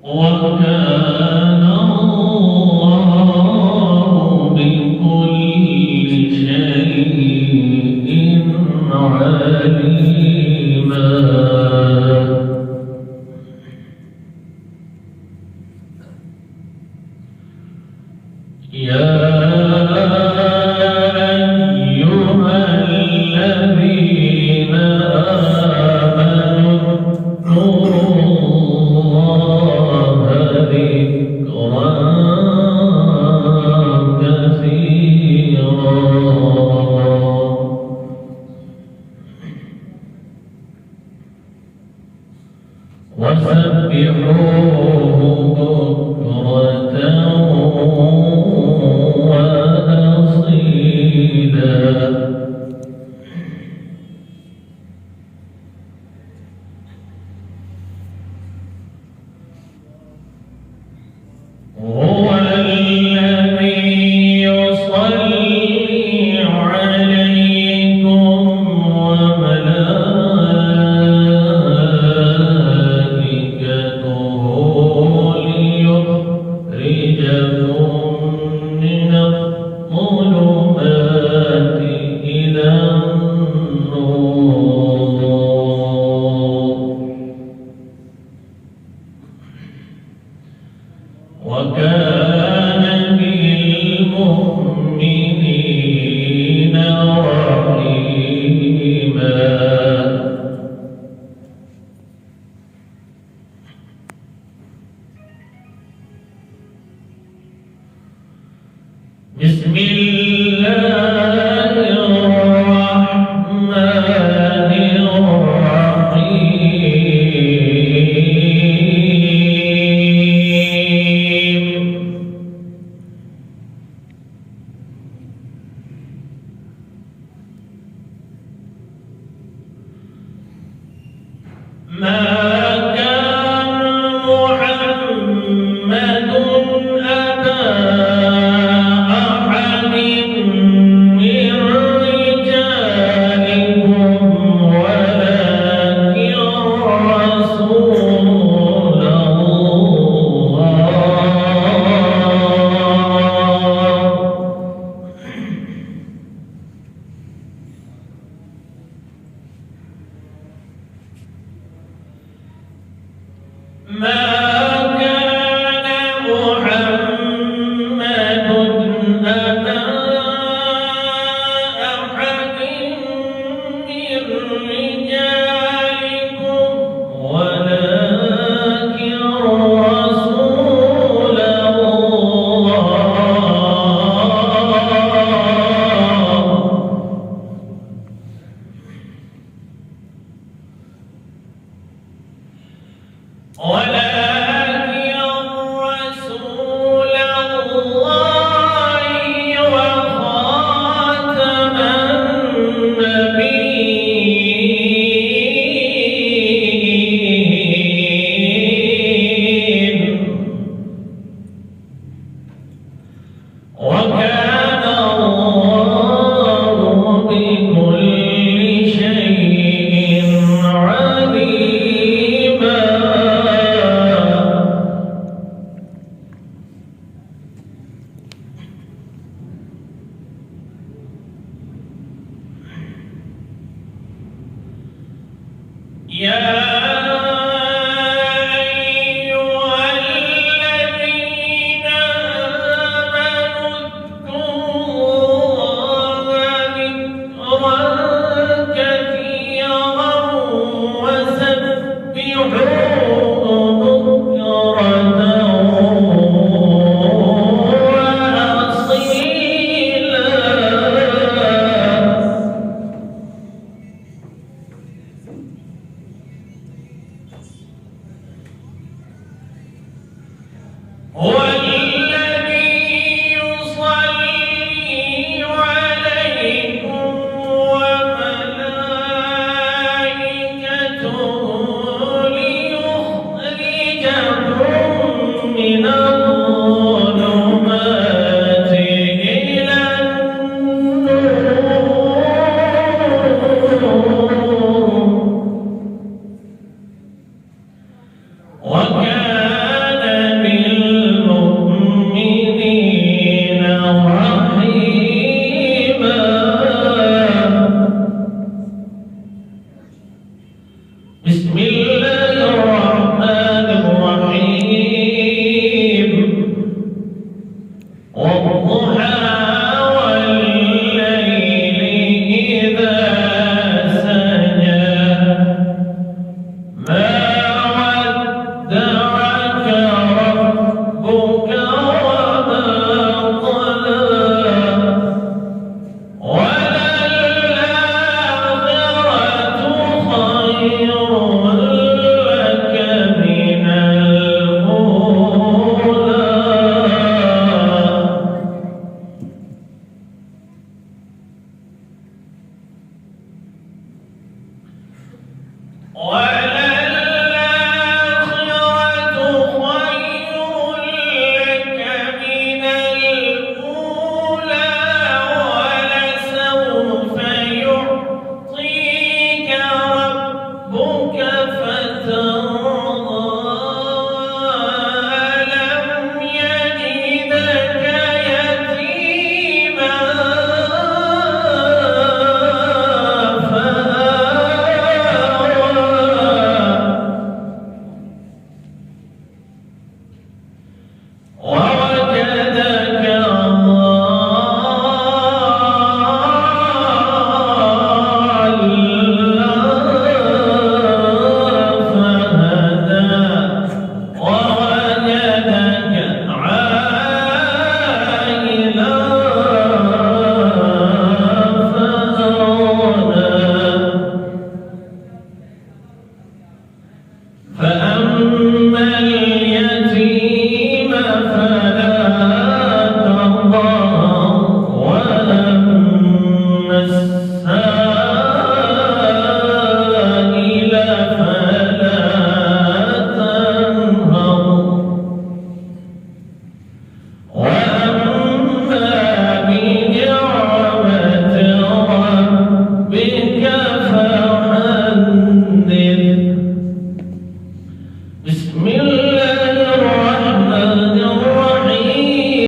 وكان الله بكل شيء عليما. يا أيها الذين آمنوا اذكروا الله ذكرا كثيرا وسبحوه بكرة وأصيلا. هو الذي يصلي عليكم وملائكته ليخرجكم من الظلمات إلى النور. وكان بالمؤمنين رحيما. بسم الله الرحمن الرحيم. ما كان محمد أبا أحد من رجالكم ولكن رسول ما كان محمد أبا أحد من رجالكم ولكن رسول الله وخاتم النبيين. وكان الله بكل شيء عليما. يا أيها الذين آمنوا اذكروا الله ذكرا كثيرا وسبحوه بكرة وأصيلا. هو الذي يصلي عليكم وملائكته ليخرجكم من الظلمات إلى النور. بسم الله الرحمن الرحيم والضحى والليل إذا سجى ما ودعك ربك وما قلى وللآخرة خير لك من الأولى وَلَا